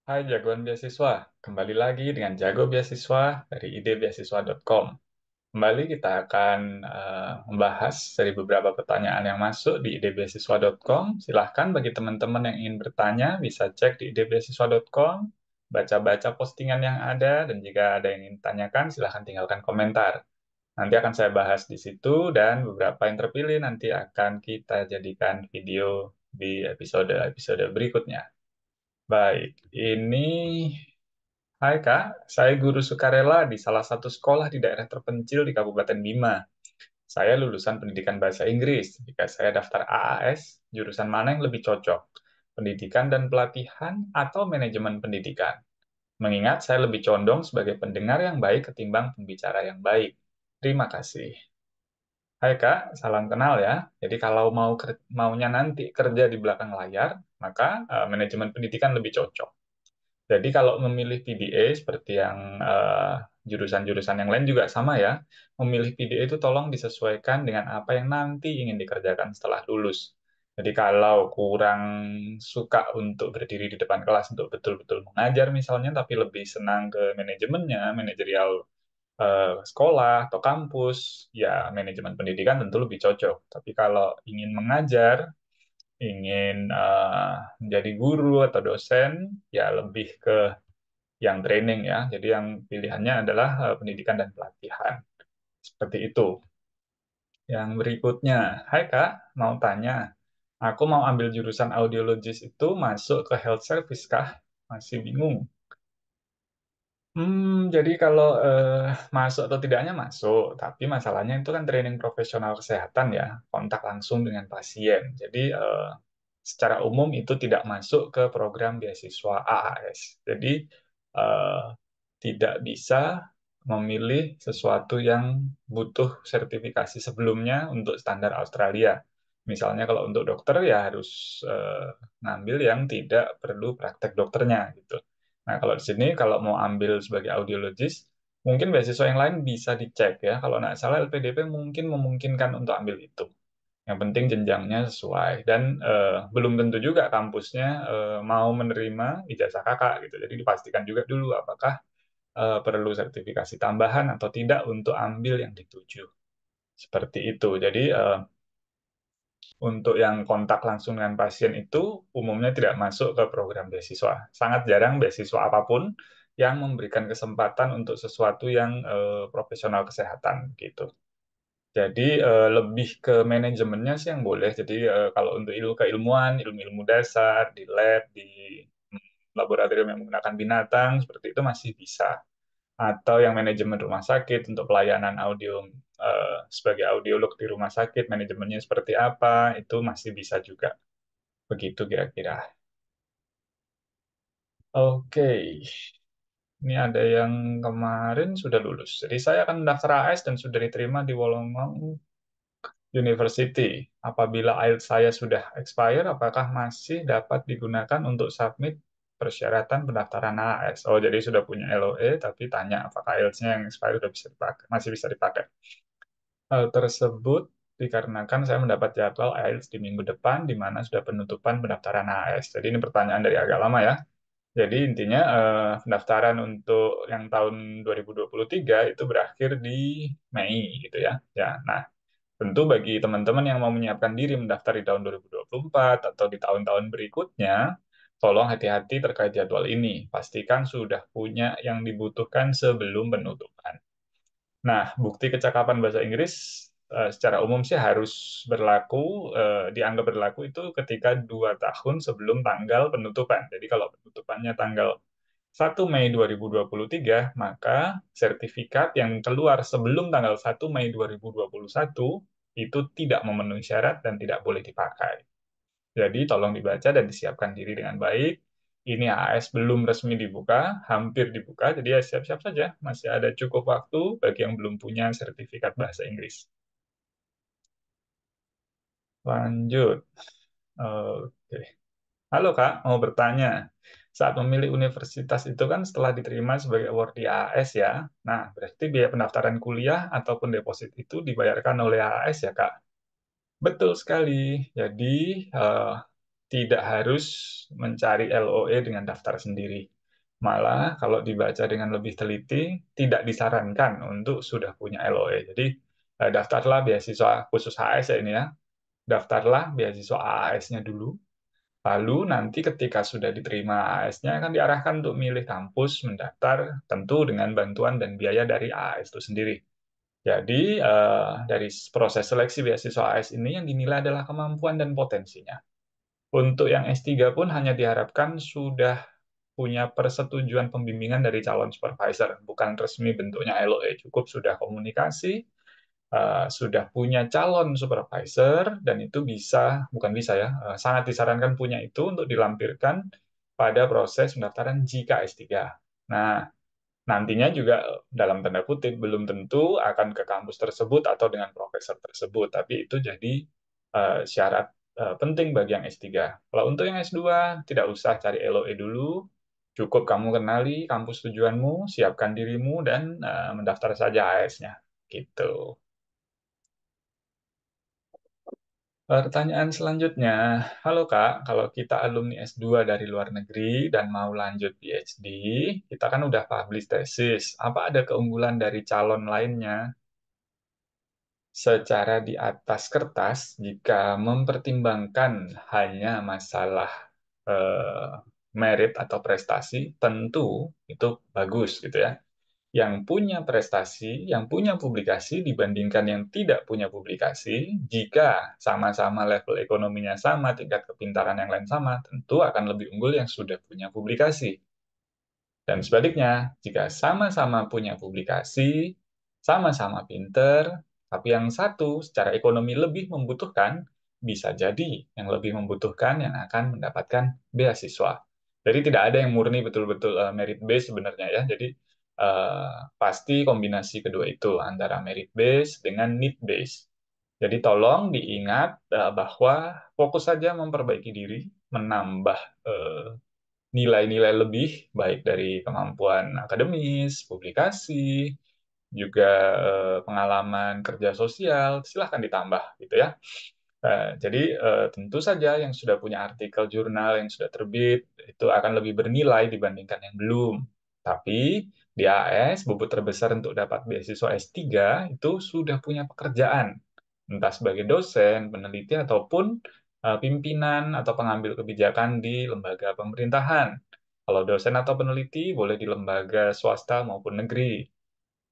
Hai jagoan beasiswa, kembali lagi dengan Jago Beasiswa dari idebeasiswa.com. Kembali kita akan membahas dari beberapa pertanyaan yang masuk di idebeasiswa.com. Silahkan bagi teman-teman yang ingin bertanya, bisa cek di idebeasiswa.com, baca-baca postingan yang ada, dan jika ada yang ingin tanyakan, silahkan tinggalkan komentar. Nanti akan saya bahas di situ, dan beberapa yang terpilih nanti akan kita jadikan video di episode-episode berikutnya. Baik, ini hai Kak, saya guru sukarela di salah satu sekolah di daerah terpencil di Kabupaten Bima. Saya lulusan pendidikan bahasa Inggris. Jika saya daftar AAS, jurusan mana yang lebih cocok? Pendidikan dan pelatihan atau manajemen pendidikan? Mengingat saya lebih condong sebagai pendengar yang baik ketimbang pembicara yang baik. Terima kasih. Hai Kak, salam kenal ya. Jadi kalau maunya nanti kerja di belakang layar, maka manajemen pendidikan lebih cocok. Jadi kalau memilih PDA seperti yang jurusan-jurusan yang lain juga sama ya, memilih PDA itu tolong disesuaikan dengan apa yang nanti ingin dikerjakan setelah lulus. Jadi kalau kurang suka untuk berdiri di depan kelas untuk betul-betul mengajar misalnya, tapi lebih senang ke manajemennya, manajerial sekolah atau kampus, ya manajemen pendidikan tentu lebih cocok. Tapi kalau ingin mengajar, ingin menjadi guru atau dosen, ya lebih ke yang training ya. Jadi yang pilihannya adalah pendidikan dan pelatihan. Seperti itu. Yang berikutnya, hai Kak, mau tanya. Aku mau ambil jurusan audiologis itu masuk ke health service kah? Masih bingung. Jadi kalau masuk atau tidaknya masuk, tapi masalahnya itu kan training profesional kesehatan ya, kontak langsung dengan pasien. Jadi secara umum itu tidak masuk ke program beasiswa AAS. Jadi eh, tidak bisa memilih sesuatu yang butuh sertifikasi sebelumnya untuk standar Australia. Misalnya kalau untuk dokter ya harus ngambil yang tidak perlu praktek dokternya gitu. Nah, kalau di sini kalau mau ambil sebagai audiologis, mungkin beasiswa yang lain bisa dicek ya. Kalau nggak salah LPDP mungkin memungkinkan untuk ambil itu. Yang penting jenjangnya sesuai dan belum tentu juga kampusnya mau menerima ijazah kakak gitu. Jadi dipastikan juga dulu apakah perlu sertifikasi tambahan atau tidak untuk ambil yang dituju. Seperti itu. Jadi untuk yang kontak langsung dengan pasien itu umumnya tidak masuk ke program beasiswa. Sangat jarang beasiswa apapun yang memberikan kesempatan untuk sesuatu yang profesional kesehatan gitu. Jadi lebih ke manajemennya sih yang boleh. Jadi kalau untuk keilmuan, ilmu-ilmu dasar di lab, di laboratorium yang menggunakan binatang, seperti itu masih bisa. Atau yang manajemen rumah sakit untuk pelayanan audio sebagai audiolog di rumah sakit, manajemennya seperti apa, itu masih bisa juga. Begitu kira-kira. Oke, ini ada yang kemarin sudah lulus. Jadi saya akan mendaftar AS dan sudah diterima di Wollongong University. Apabila IELTS saya sudah expire, apakah masih dapat digunakan untuk submit persyaratan pendaftaran AS? Oh, jadi sudah punya LOE, tapi tanya apakah IELTS-nya yang expire sudah bisa dipakai, masih bisa dipakai. Hal tersebut dikarenakan saya mendapat jadwal IELTS di minggu depan, di mana sudah penutupan pendaftaran AS. Jadi ini pertanyaan dari agak lama ya. Jadi intinya pendaftaran untuk yang tahun 2023 itu berakhir di Mei gitu ya. Ya, nah tentu bagi teman-teman yang mau menyiapkan diri mendaftar di tahun 2024 atau di tahun-tahun berikutnya, tolong hati-hati terkait jadwal ini. Pastikan sudah punya yang dibutuhkan sebelum penutupan. Nah, bukti kecakapan bahasa Inggris secara umum sih harus berlaku, dianggap berlaku itu ketika 2 tahun sebelum tanggal penutupan. Jadi kalau penutupannya tanggal 1 Mei 2023, maka sertifikat yang keluar sebelum tanggal 1 Mei 2021 itu tidak memenuhi syarat dan tidak boleh dipakai. Jadi tolong dibaca dan disiapkan diri dengan baik. Ini AS belum resmi dibuka, hampir dibuka, jadi ya siap-siap saja. Masih ada cukup waktu bagi yang belum punya sertifikat bahasa Inggris. Lanjut. Oke. Halo Kak, mau bertanya. Saat memilih universitas itu kan setelah diterima sebagai awardee AS ya. Nah, berarti biaya pendaftaran kuliah ataupun deposit itu dibayarkan oleh AS ya Kak? Betul sekali. Jadi, eh, tidak harus mencari LOE dengan daftar sendiri. Malah kalau dibaca dengan lebih teliti, tidak disarankan untuk sudah punya LOE. Jadi daftarlah beasiswa khusus HS ya ini ya. Daftarlah beasiswa AAS-nya dulu. Lalu nanti ketika sudah diterima AAS-nya akan diarahkan untuk milih kampus, mendaftar, tentu dengan bantuan dan biaya dari AAS itu sendiri. Jadi dari proses seleksi beasiswa AS ini yang dinilai adalah kemampuan dan potensinya. Untuk yang S3 pun hanya diharapkan sudah punya persetujuan pembimbingan dari calon supervisor, bukan resmi bentuknya LOE, cukup sudah komunikasi, sudah punya calon supervisor, dan itu bisa, bukan bisa ya, sangat disarankan punya itu untuk dilampirkan pada proses pendaftaran jika S3. Nah, nantinya juga dalam tanda kutip belum tentu akan ke kampus tersebut atau dengan profesor tersebut, tapi itu jadi syarat penting bagi yang S3. Kalau untuk yang S2 tidak usah cari LOE dulu, cukup kamu kenali kampus tujuanmu, siapkan dirimu dan mendaftar saja AS-nya. Gitu. Pertanyaan selanjutnya, halo Kak, kalau kita alumni S2 dari luar negeri dan mau lanjut PhD, kita kan udah publish tesis. Apa ada keunggulan dari calon lainnya? Secara di atas kertas, jika mempertimbangkan hanya masalah eh, merit atau prestasi, tentu itu bagus gitu ya. Yang punya prestasi, yang punya publikasi dibandingkan yang tidak punya publikasi, jika sama-sama level ekonominya sama, tingkat kepintaran yang lain sama, tentu akan lebih unggul yang sudah punya publikasi. Dan sebaliknya, jika sama-sama punya publikasi, sama-sama pinter, tapi yang satu secara ekonomi lebih membutuhkan, bisa jadi yang lebih membutuhkan yang akan mendapatkan beasiswa. Jadi tidak ada yang murni betul-betul merit base sebenarnya ya. Jadi pasti kombinasi kedua itu antara merit base dengan need base. Jadi tolong diingat bahwa fokus saja memperbaiki diri, menambah eh, nilai-nilai lebih, baik dari kemampuan akademis, publikasi, juga pengalaman kerja sosial, silahkan ditambah gitu ya. Jadi tentu saja yang sudah punya artikel jurnal yang sudah terbit itu akan lebih bernilai dibandingkan yang belum. Tapi di AS, bobot terbesar untuk dapat beasiswa S3 itu sudah punya pekerjaan, entah sebagai dosen, peneliti, ataupun pimpinan atau pengambil kebijakan di lembaga pemerintahan. Kalau dosen atau peneliti boleh di lembaga swasta maupun negeri.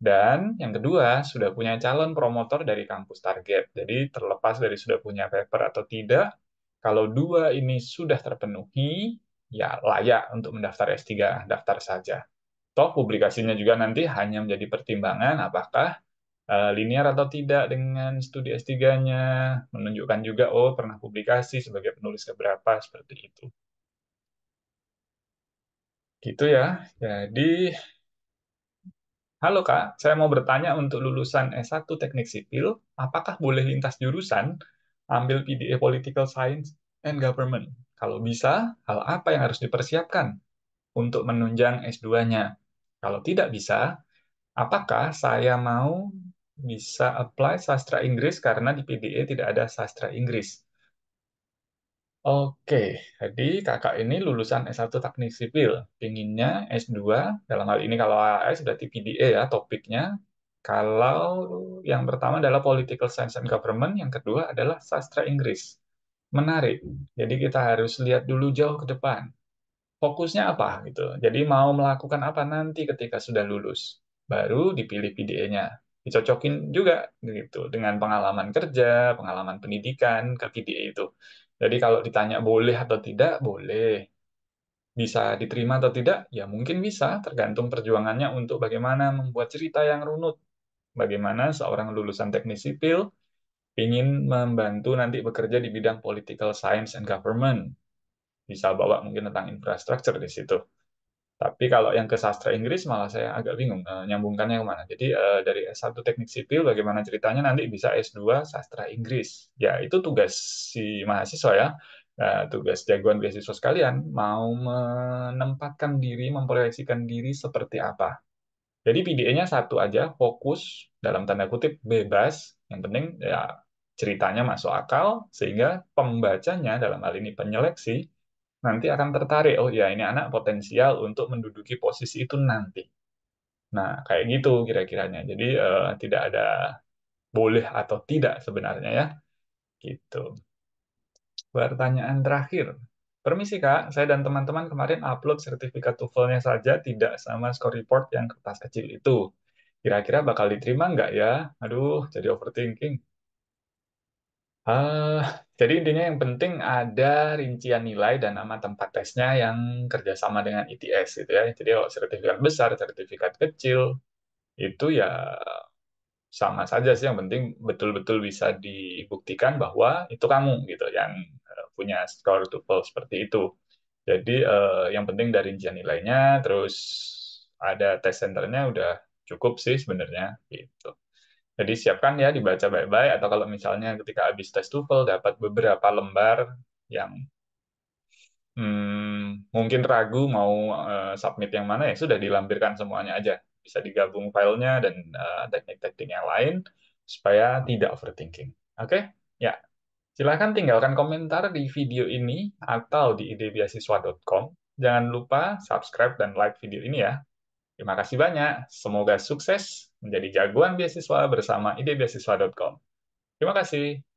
Dan yang kedua, sudah punya calon promotor dari kampus target. Jadi terlepas dari sudah punya paper atau tidak, kalau dua ini sudah terpenuhi, ya layak untuk mendaftar S3, daftar saja. Toh publikasinya juga nanti hanya menjadi pertimbangan apakah linear atau tidak dengan studi S3-nya, menunjukkan juga, oh pernah publikasi sebagai penulis keberapa, seperti itu. Gitu ya. Jadi halo Kak, saya mau bertanya untuk lulusan S1 Teknik Sipil, apakah boleh lintas jurusan ambil PDE Political Science and Government? Kalau bisa, hal apa yang harus dipersiapkan untuk menunjang S2-nya? Kalau tidak bisa, apakah saya mau bisa apply sastra Inggris karena di PDE tidak ada sastra Inggris? Oke, jadi kakak ini lulusan S1 Teknik Sipil, pinginnya S2, dalam hal ini kalau AS berarti PDE ya topiknya. Kalau yang pertama adalah Political Science and Government, yang kedua adalah Sastra Inggris. Menarik. Jadi kita harus lihat dulu jauh ke depan. Fokusnya apa gitu. Jadi mau melakukan apa nanti ketika sudah lulus. Baru dipilih PDE-nya. Dicocokin juga gitu dengan pengalaman kerja, pengalaman pendidikan ke PDE itu. Jadi kalau ditanya boleh atau tidak, boleh. Bisa diterima atau tidak? Ya mungkin bisa, tergantung perjuangannya untuk bagaimana membuat cerita yang runut. Bagaimana seorang lulusan teknik sipil ingin membantu nanti bekerja di bidang political science and government. Bisa bawa mungkin tentang infrastruktur di situ. Tapi kalau yang ke sastra Inggris malah saya agak bingung nyambungkannya kemana. Jadi dari S1 Teknik Sipil bagaimana ceritanya nanti bisa S2 Sastra Inggris. Ya itu tugas si mahasiswa ya. Tugas jagoan beasiswa sekalian mau menempatkan diri, memproyeksikan diri seperti apa. Jadi PDE-nya satu aja, fokus dalam tanda kutip bebas. Yang penting ya ceritanya masuk akal, sehingga pembacanya, dalam hal ini penyeleksi, nanti akan tertarik, oh ya ini anak potensial untuk menduduki posisi itu nanti. Nah, kayak gitu kira-kiranya. Jadi tidak ada boleh atau tidak sebenarnya ya, gitu. Pertanyaan terakhir. Permisi Kak, saya dan teman-teman kemarin upload sertifikat TOEFL-nya saja, tidak sama score report yang kertas kecil itu. Kira-kira bakal diterima nggak ya? Aduh, jadi overthinking. Ah, jadi intinya yang penting ada rincian nilai dan nama tempat tesnya yang kerjasama dengan ITS gitu ya. Jadi kalau sertifikat besar, sertifikat kecil, itu ya sama saja sih. Yang penting betul-betul bisa dibuktikan bahwa itu kamu gitu yang punya skor TOEFL seperti itu. Jadi yang penting dari rincian nilainya, terus ada tes centernya udah cukup sih sebenarnya gitu. Jadi siapkan ya dibaca baik-baik, atau kalau misalnya ketika habis tes TOEFL dapat beberapa lembar yang mungkin ragu mau submit yang mana, ya sudah dilampirkan semuanya aja. Bisa digabung filenya dan teknik-teknik yang lain supaya tidak overthinking. Oke? Ya, silakan tinggalkan komentar di video ini atau di idebeasiswa.com. Jangan lupa subscribe dan like video ini ya. Terima kasih banyak. Semoga sukses menjadi jagoan beasiswa bersama idebeasiswa.com. Terima kasih.